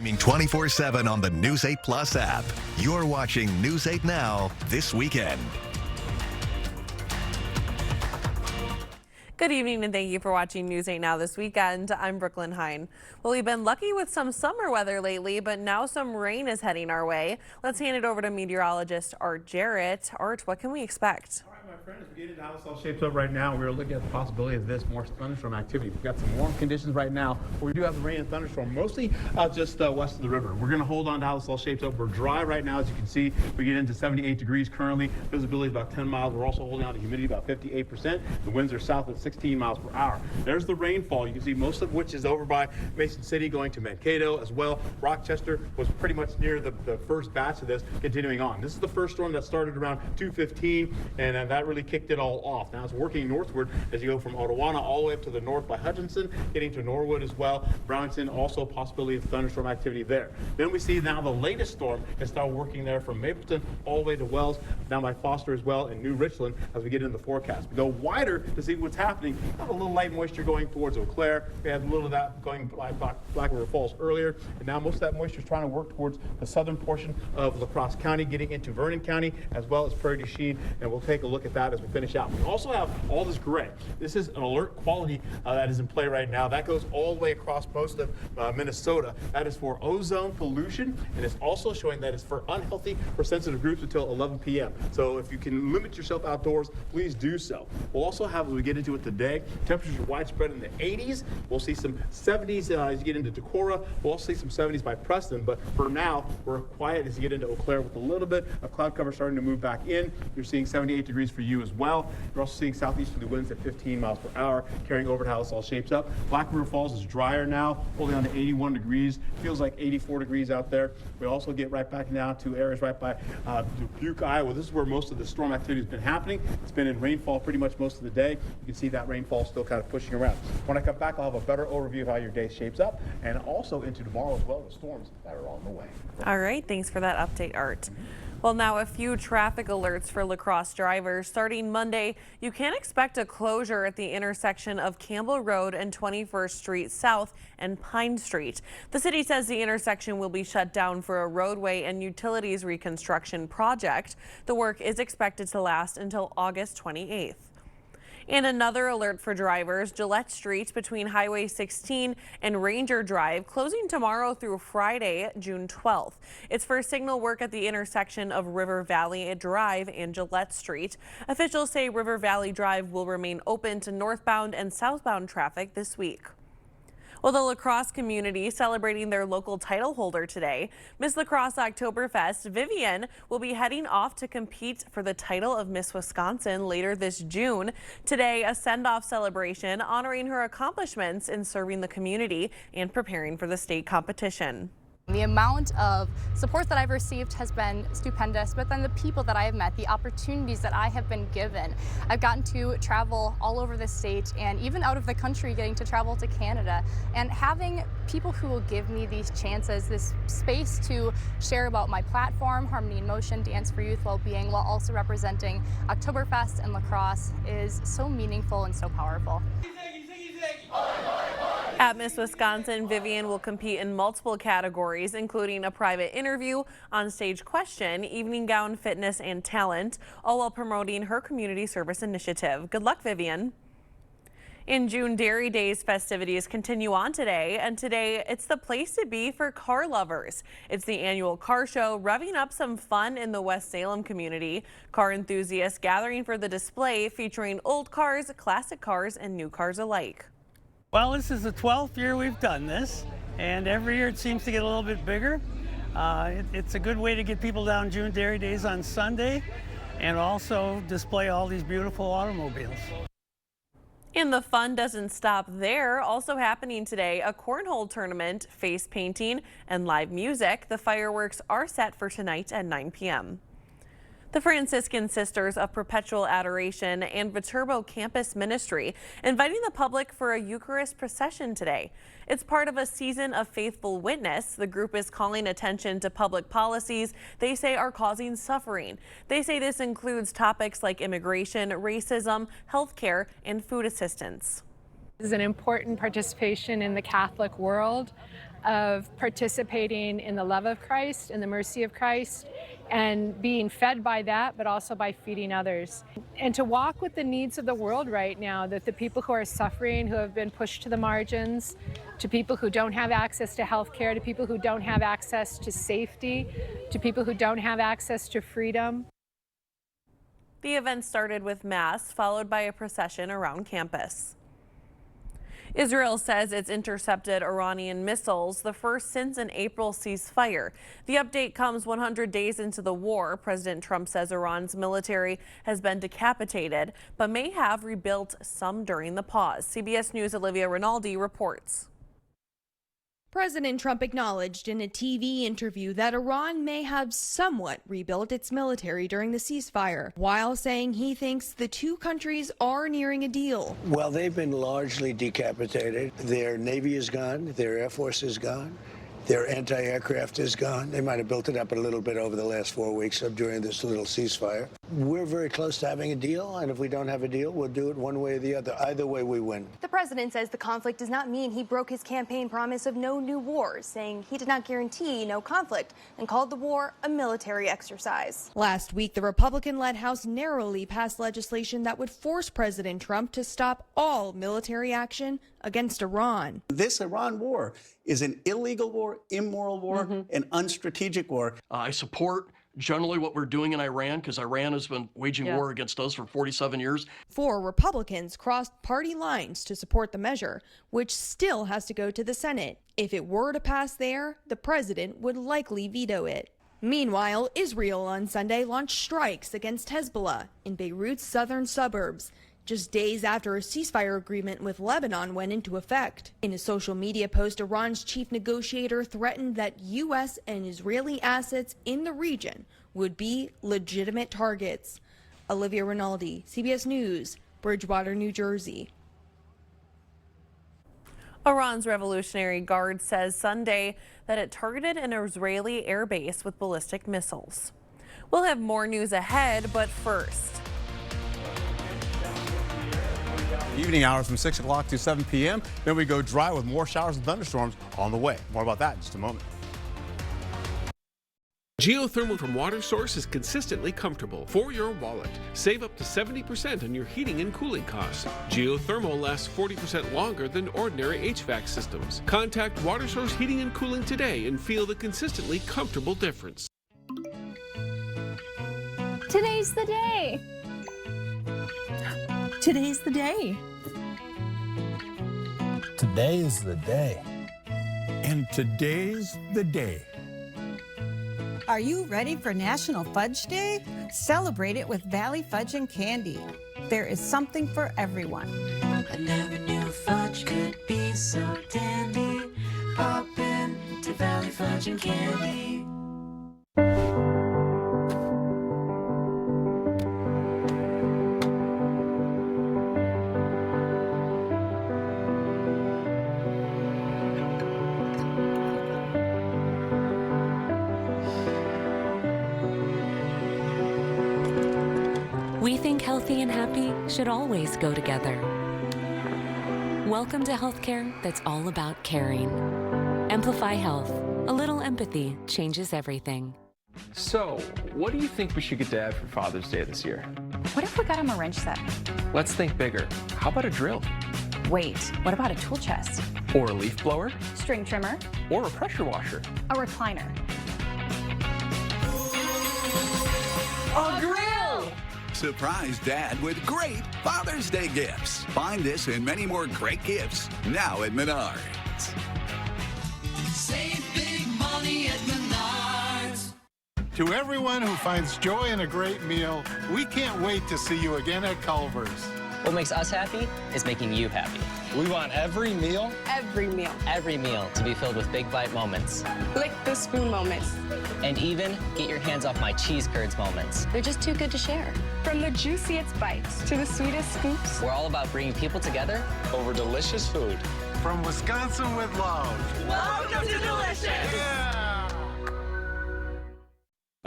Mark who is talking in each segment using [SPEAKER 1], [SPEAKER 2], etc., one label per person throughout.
[SPEAKER 1] Streaming 24/7 on the News 8 Plus app. You're watching News 8 Now this weekend.
[SPEAKER 2] Good evening and thank you for watching News 8 Now this weekend. I'm Brooklyn Hine. Well, we've been lucky with some summer weather lately, but now some rain is heading our way. Let's hand it over to meteorologist Art Jarrett. Art, what can we expect?
[SPEAKER 3] All right, my friends, we get into how this all shapes up right now. We're looking at the possibility of this more thunderstorm activity. We've got some warm conditions right now, but we do have the rain and thunderstorm mostly just west of the river. We're going to hold on to how this all shapes up. We're dry right now, as you can see. We get into 78 degrees currently. Visibility is about 10 miles. We're also holding on to humidity about 58%. The winds are south at 16 miles per hour. There's the rainfall. You can see most of which is over by Mason City going to Mankato as well. Rochester was pretty much near the first batch of this continuing on. This is the first storm that started around 2:15, and that really kicked it all off. Now it's working northward as you go from Ottawana all the way up to the north by Hutchinson, getting to Norwood as well. Brownington, also possibility of thunderstorm activity there. Then we see now the latest storm has started working there from Mapleton all the way to Wells, down by Foster as well, and New Richland as we get into the forecast. We go wider to see what's happening. Have a little light moisture going towards Eau Claire. We had a little of that going by Black River Falls earlier, and now most of that moisture is trying to work towards the southern portion of La Crosse County, getting into Vernon County, as well as Prairie du Chien, and we'll take a look at that as we finish out. We also have all this gray. This is an alert quality that is in play right now. That goes all the way across most of Minnesota. That is for ozone pollution, and it's also showing that it's for unhealthy or sensitive groups until 11 p.m. So if you can limit yourself outdoors, please do so. We'll also have, as we get into it today, temperatures are widespread in the 80s. We'll see some 70s as you get into Decorah. We'll also see some 70s by Preston, but for now, we're quiet as you get into Eau Claire with a little bit of cloud cover starting to move back in. You're seeing 78 degrees for you as well. You're also seeing southeasterly winds at 15 miles per hour, carrying over to how this all shapes up. Black River Falls is drier now, holding on to 81 degrees. Feels like 84 degrees out there. We also get right back now to areas right by Dubuque, Iowa. This is where most of the storm activity has been happening. It's been in rainfall pretty much most of the day. You can see that rainfall still kind of pushing around. When I come back, I'll have a better overview of how your day shapes up, and also into tomorrow as well, the storms that are on the way.
[SPEAKER 2] All right, thanks for that update, Art. Well, now a few traffic alerts for La Crosse drivers. Starting Monday, you can expect a closure at the intersection of Campbell Road and 21st Street South and Pine Street. The city says the intersection will be shut down for a roadway and utilities reconstruction project. The work is expected to last until August 28th. And another alert for drivers, Gillette Street between Highway 16 and Ranger Drive closing tomorrow through Friday, June 12th. It's for signal work at the intersection of River Valley Drive and Gillette Street. Officials say River Valley Drive will remain open to northbound and southbound traffic this week. Well, the La Crosse community celebrating their local title holder today. Miss La Crosse Oktoberfest, Vivian, will be heading off to compete for the title of Miss Wisconsin later this June. Today, a send-off celebration honoring her accomplishments in serving the community and preparing for the state competition.
[SPEAKER 4] The amount of support that I've received has been stupendous, but then the people that I have met, the opportunities that I have been given. I've gotten to travel all over the state and even out of the country, getting to travel to Canada, and having people who will give me these chances, this space to share about my platform, Harmony in Motion, Dance for Youth Wellbeing, while also representing Oktoberfest and La Crosse is so meaningful and so powerful.
[SPEAKER 2] At Miss Wisconsin, Vivian will compete in multiple categories, including a private interview, on-stage question, evening gown, fitness, and talent, all while promoting her community service initiative. Good luck, Vivian. In June, Dairy Days festivities continue on today, and today it's the place to be for car lovers. It's the annual car show, revving up some fun in the West Salem community. Car enthusiasts gathering for the display featuring old cars, classic cars, and new cars alike.
[SPEAKER 5] Well, this is the 12th year we've done this, and every year it seems to get a little bit bigger. It's a good way to get people down June Dairy Days on Sunday and also display all these beautiful automobiles.
[SPEAKER 2] And the fun doesn't stop there. Also happening today, a cornhole tournament, face painting, and live music. The fireworks are set for tonight at 9 p.m. The Franciscan Sisters of Perpetual Adoration and Viterbo Campus Ministry inviting the public for a Eucharist procession today. It's part of a season of faithful witness. The group is calling attention to public policies they say are causing suffering. They say this includes topics like immigration, racism, healthcare, and food assistance.
[SPEAKER 6] This is an important participation in the Catholic world. of participating in the love of Christ and the mercy of Christ and being fed by that, but also by feeding others. And to walk with the needs of the world right now, that the people who are suffering, who have been pushed to the margins, to people who don't have access to health care, to people who don't have access to safety, to people who don't have access to freedom.
[SPEAKER 2] The event started with Mass, followed by a procession around campus. Israel says it's intercepted Iranian missiles, the first since an April ceasefire. The update comes 100 days into the war. President Trump says Iran's military has been decapitated, but may have rebuilt some during the pause. CBS News' Olivia Rinaldi reports.
[SPEAKER 7] President Trump acknowledged in a TV interview that Iran may have somewhat rebuilt its military during the ceasefire, while saying he thinks the two countries are nearing a deal.
[SPEAKER 8] Well, they've been largely decapitated. Their Navy is gone. Their Air Force is gone. Their anti-aircraft is gone. They might have built it up a little bit over the last 4 weeks during this little ceasefire. We're very close to having a deal, and if we don't have a deal, we'll do it one way or the other. Either way, we win.
[SPEAKER 9] The president says the conflict does not mean he broke his campaign promise of no new wars, saying he did not guarantee no conflict and called the war a military exercise.
[SPEAKER 7] Last week, the Republican-led House narrowly passed legislation that would force President Trump to stop all military action against Iran.
[SPEAKER 10] This Iran war is an illegal war, immoral war, an unstrategic war.
[SPEAKER 11] I support generally what we're doing in Iran because Iran has been waging war against us for 47 years.
[SPEAKER 7] 4 Republicans crossed party lines to support the measure, which still has to go to the Senate. If it were to pass there, the president would likely veto it. Meanwhile, Israel on Sunday launched strikes against Hezbollah in Beirut's southern suburbs, just days after a ceasefire agreement with Lebanon went into effect. In a social media post, Iran's chief negotiator threatened that U.S. and Israeli assets in the region would be legitimate targets. Olivia Rinaldi, CBS News, Bridgewater, New Jersey.
[SPEAKER 2] Iran's Revolutionary Guard says Sunday that it targeted an Israeli airbase with ballistic missiles. We'll have more news ahead, but first.
[SPEAKER 3] Evening hours from 6 o'clock to 7 p.m. Then we go dry with more showers and thunderstorms on the way. More about that in just a moment.
[SPEAKER 12] Geothermal from Water Source is consistently comfortable for your wallet. Save up to 70% on your heating and cooling costs. Geothermal lasts 40% longer than ordinary HVAC systems. Contact Water Source Heating and Cooling today and feel the consistently comfortable difference.
[SPEAKER 13] Today's the day. Today's the day.
[SPEAKER 14] Today is the day. And today's the day.
[SPEAKER 15] Are you ready for National Fudge Day? Celebrate it with Valley Fudge and Candy. There is something for everyone.
[SPEAKER 16] I never knew fudge could be so dandy. Pop in to Valley Fudge and Candy.
[SPEAKER 17] We think healthy and happy should always go together. Welcome to healthcare that's all about caring. Amplify Health. A little empathy changes everything.
[SPEAKER 18] So, what do you think we should get Dad for Father's Day this year?
[SPEAKER 19] What if we got him a wrench set?
[SPEAKER 18] Let's think bigger. How about a drill?
[SPEAKER 19] Wait, what about a tool chest?
[SPEAKER 18] Or a leaf blower?
[SPEAKER 19] String trimmer?
[SPEAKER 18] Or a pressure washer?
[SPEAKER 19] A recliner?
[SPEAKER 16] A grill!
[SPEAKER 20] Surprise Dad with great Father's Day gifts. Find this and many more great gifts now at Menards.
[SPEAKER 16] Save big money at Menards.
[SPEAKER 21] To everyone who finds joy in a great meal, we can't wait to see you again at Culver's.
[SPEAKER 22] What makes us happy is making you happy.
[SPEAKER 21] We want every meal
[SPEAKER 22] to be filled with big bite moments.
[SPEAKER 23] Lick the spoon moments.
[SPEAKER 22] And even get your hands off my cheese curds moments.
[SPEAKER 23] They're just too good to share. From the juiciest bites to the sweetest scoops.
[SPEAKER 22] We're all about bringing people together
[SPEAKER 21] over delicious food. From Wisconsin with love.
[SPEAKER 16] Welcome to Delicious!
[SPEAKER 21] Yeah!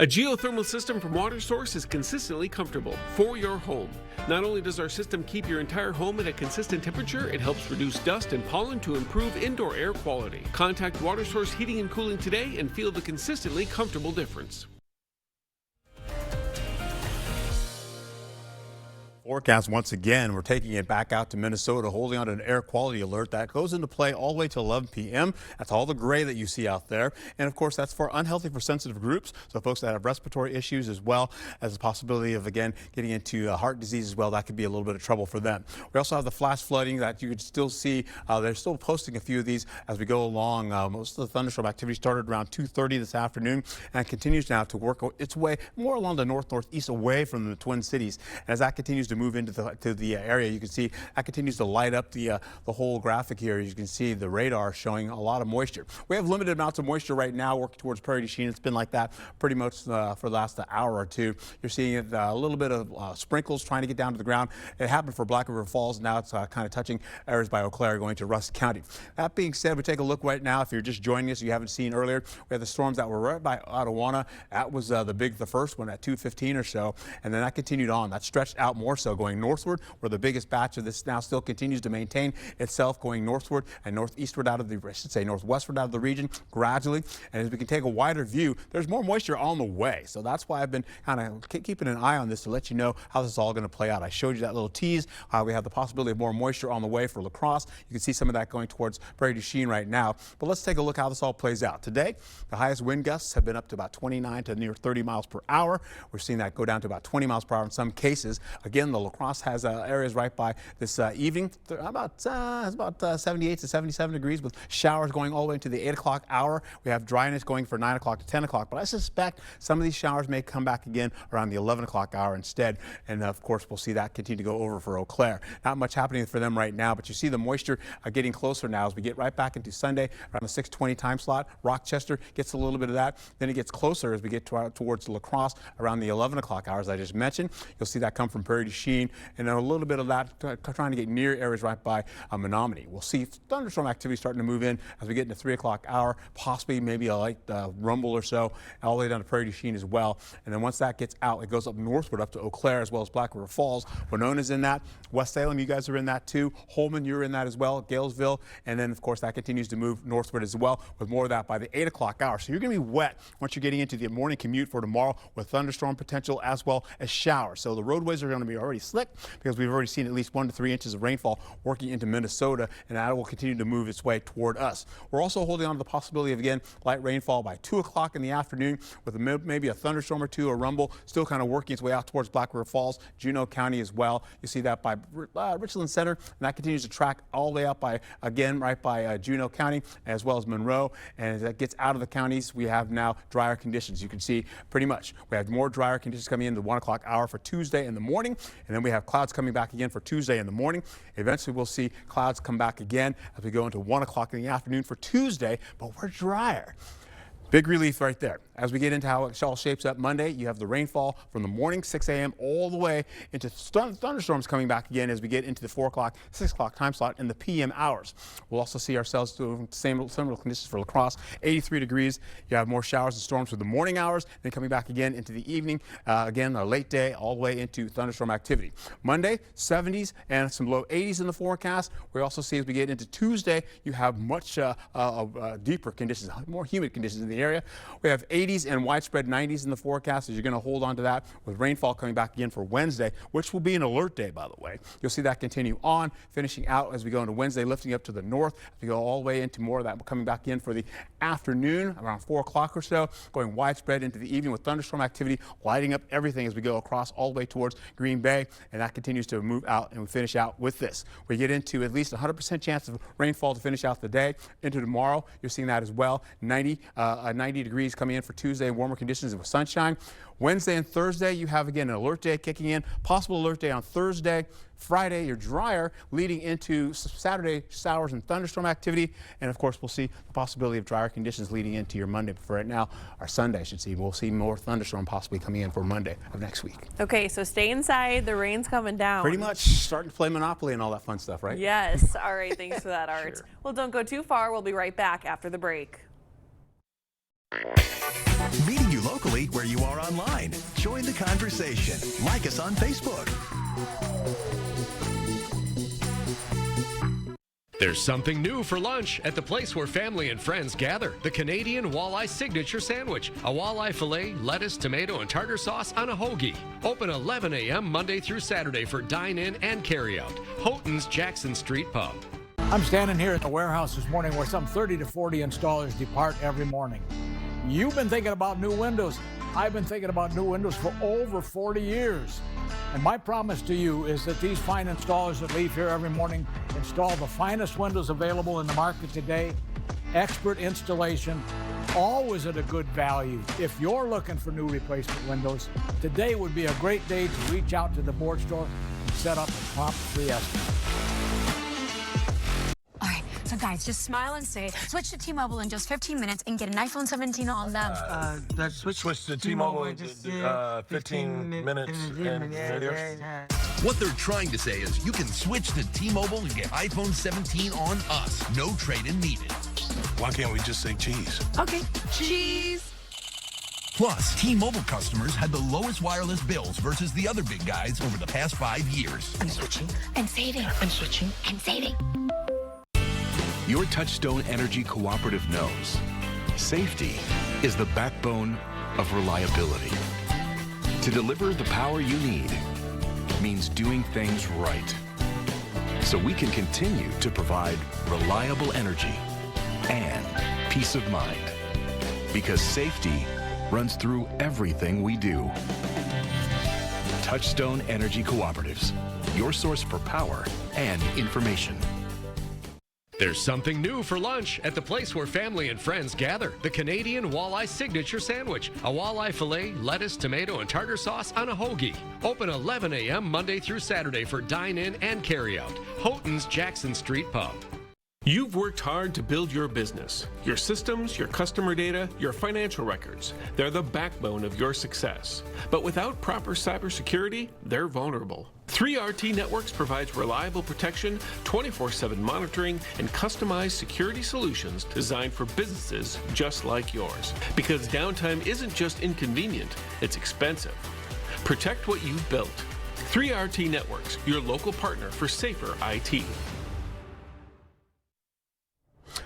[SPEAKER 12] A geothermal system from WaterSource is consistently comfortable for your home. Not only does our system keep your entire home at a consistent temperature, it helps reduce dust and pollen to improve indoor air quality. Contact WaterSource Heating and Cooling today and feel the consistently comfortable difference.
[SPEAKER 1] Forecast once again, we're taking it back out to Minnesota, holding on to an air quality alert that goes into play all the way to 11 p.m. That's all the gray that you see out there. And of course, that's for unhealthy for sensitive groups. So folks that have respiratory issues as well as the possibility of, again, getting into heart disease as well, that could be a little bit of trouble for them. We also have the flash flooding that you could still see. They're still posting a few of these as we go along. Most of the thunderstorm activity started around 2:30 this afternoon and continues now to work its way more along the northeast away from the Twin Cities. And as that continues to move into the area, you can see that continues to light up the whole graphic here. You can see the radar showing a lot of moisture. We have limited amounts of moisture right now working towards Prairie du Chien. It's been like that pretty much for the last hour or two. You're seeing it, a little bit of sprinkles trying to get down to the ground. It happened for Black River Falls. Now it's kind of touching areas by Eau Claire going to Rusk County. That being said, we take a look right now. If you're just joining us, you haven't seen earlier, we have the storms that were right by Ottawana. That was the first one at 2:15 or so, and then that continued on. That stretched out more so going northward, where the biggest batch of this now still continues to maintain itself going northward and northeastward out of the, I should say northwestward out of the region gradually. And as we can take a wider view, there's more moisture on the way. So that's why I've been kind of keeping an eye on this to let you know how this is all going to play out. I showed you that little tease. We have the possibility of more moisture on the way for La Crosse. You can see some of that going towards Prairie du Chien right now. But let's take a look how this all plays out. Today, the highest wind gusts have been up to about 29 to near 30 miles per hour. We're seeing that go down to about 20 miles per hour in some cases. Again, the La Crosse has areas right by this evening, about 78 to 77 degrees with showers going all the way into the 8 o'clock hour. We have dryness going for 9 o'clock to 10 o'clock, but I suspect some of these showers may come back again around the 11 o'clock hour instead. And of course, we'll see that continue to go over for Eau Claire. Not much happening for them right now, but you see the moisture getting closer now as we get right back into Sunday around the 6:20 time slot. Rochester gets a little bit of that. Then it gets closer as we get towards La Crosse around the 11 o'clock hours I just mentioned. You'll see that come from Prairie du Chien, and then a little bit of that trying to get near areas right by Menominee. We'll see thunderstorm activity starting to move in as we get into 3 o'clock hour, possibly maybe a light rumble or so, all the way down to Prairie du Chien as well. And then once that gets out, it goes up northward up to Eau Claire as well as Black River Falls. Winona's in that. West Salem, you guys are in that too. Holman, you're in that as well. Galesville, and then of course that continues to move northward as well with more of that by the 8 o'clock hour. So you're going to be wet once you're getting into the morning commute for tomorrow with thunderstorm potential as well as showers. So the roadways are going to be already slick because we've already seen at least 1 to 3 inches of rainfall working into Minnesota, and that will continue to move its way toward us. We're also holding on to the possibility of, again, light rainfall by 2 o'clock in the afternoon with maybe a thunderstorm or two, a rumble, still kind of working its way out towards Black River Falls, Juneau County as well. You see that by Richland Center, and that continues to track all the way up by, again, right by Juneau County as well as Monroe. And as that gets out of the counties, we have now drier conditions. You can see pretty much we have more drier conditions coming in the 1 o'clock hour for Tuesday in the morning, and then we have clouds coming back again for Tuesday in the morning. Eventually, we'll see clouds come back again as we go into 1 o'clock in the afternoon for Tuesday, but we're drier. Big relief right there. As we get into how it all shapes up Monday, you have the rainfall from the morning, 6 a.m. all the way into thunderstorms coming back again as we get into the 4 o'clock, 6 o'clock time slot in the p.m. hours. We'll also see ourselves doing similar conditions for La Crosse, 83 degrees. You have more showers and storms for the morning hours, then coming back again into the evening. Again, a late day all the way into thunderstorm activity. Monday, 70s and some low 80s in the forecast. We also see as we get into Tuesday, you have much deeper conditions, more humid conditions in the area. We have 80s and widespread 90s in the forecast, as you're going to hold on to that with rainfall coming back again for Wednesday, which will be an alert day, by the way. You'll see that continue on, finishing out as we go into Wednesday, lifting up to the north. We go all the way into more of that coming back in for the afternoon, around 4 o'clock or so, going widespread into the evening with thunderstorm activity, lighting up everything as we go across all the way towards Green Bay, and that continues to move out, and we finish out with this. We get into at least 100% chance of rainfall to finish out the day. Into tomorrow, you're seeing that as well. 90 degrees coming in for Tuesday, warmer conditions with sunshine. Wednesday and Thursday, you have again an alert day kicking in, possible alert day on Thursday. Friday, you're drier, leading into Saturday showers and thunderstorm activity. And of course, we'll see the possibility of drier conditions leading into your Monday. But for right now, our Sunday, I should see, we'll see more thunderstorm possibly coming in for Monday of next week.
[SPEAKER 2] Okay, so stay inside. The rain's coming down.
[SPEAKER 1] Pretty much starting to play Monopoly and all that fun stuff, right?
[SPEAKER 2] Yes. All right. Thanks for that, Art.
[SPEAKER 1] Sure.
[SPEAKER 2] Well, don't go too far. We'll be right back after the break.
[SPEAKER 4] Meeting you locally rate where you are online. Join the conversation. Like us on Facebook.
[SPEAKER 5] There's something new for lunch at the place where family and friends gather. The Canadian Walleye Signature Sandwich. A walleye fillet, lettuce, tomato, and tartar sauce on a hoagie. Open 11 a.m. Monday through Saturday for dine-in and carry-out. Houghton's Jackson Street Pub.
[SPEAKER 14] I'm standing here at the warehouse this morning where some 30 to 40 installers depart every morning. You've been thinking about new windows. I've been thinking about new windows for over 40 years. And my promise to you is that these fine installers that leave here every morning install the finest windows available in the market today, expert installation, always at a good value. If you're looking for new replacement windows, today would be a great day to reach out to the board store and set up a prompt free estimate.
[SPEAKER 6] All right, so guys, just smile and say, switch to T-Mobile in just 15 minutes and get an iPhone 17 on them.
[SPEAKER 24] Switch to T-Mobile in 15 minutes.
[SPEAKER 25] What they're trying to say is you can switch to T-Mobile and get iPhone 17 on us. No trade-in needed.
[SPEAKER 24] Why can't we just say cheese?
[SPEAKER 6] Okay, cheese.
[SPEAKER 25] Plus, T-Mobile customers had the lowest wireless bills versus the other big guys over the past 5 years.
[SPEAKER 6] I'm switching and saving. I'm switching and saving.
[SPEAKER 26] Your Touchstone Energy Cooperative knows safety is the backbone of reliability. To deliver the power you need means doing things right. So we can continue to provide reliable energy and peace of mind. Because safety runs through everything we do. Touchstone Energy Cooperatives, your source for power and information.
[SPEAKER 5] There's something new for lunch at the place where family and friends gather. The Canadian Walleye Signature Sandwich. A walleye fillet, lettuce, tomato, and tartar sauce on a hoagie. Open 11 a.m. Monday through Saturday for dine-in and carry-out. Houghton's Jackson Street Pub.
[SPEAKER 12] You've worked hard to build your business. Your systems, your customer data, your financial records. They're the backbone of your success. But without proper cybersecurity, they're vulnerable. 3RT Networks provides reliable protection, 24/7 monitoring, and customized security solutions designed for businesses just like yours. Because downtime isn't just inconvenient, it's expensive. Protect what you've built. 3RT Networks, your local partner for safer IT.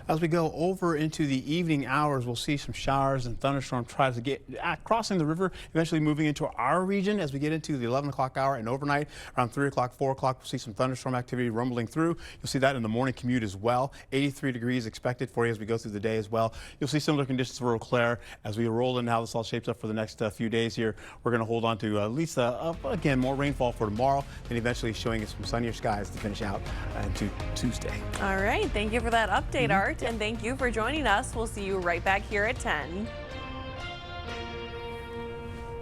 [SPEAKER 1] As we go over into the evening hours, we'll see some showers and thunderstorm tries to get crossing the river, eventually moving into our region as we get into the 11 o'clock hour and overnight. Around 3 o'clock, 4 o'clock, we'll see some thunderstorm activity rumbling through. You'll see that in the morning commute as well. 83 degrees expected for you as we go through the day as well. You'll see similar conditions for Eau Claire as we roll into how this all shapes up for the next few days here. We're going to hold on to at least, again, more rainfall for tomorrow, and eventually showing us some sunnier skies to finish out into Tuesday.
[SPEAKER 2] All right. Thank you for that update, Art, and thank you for joining us. We'll see you right back here at 10.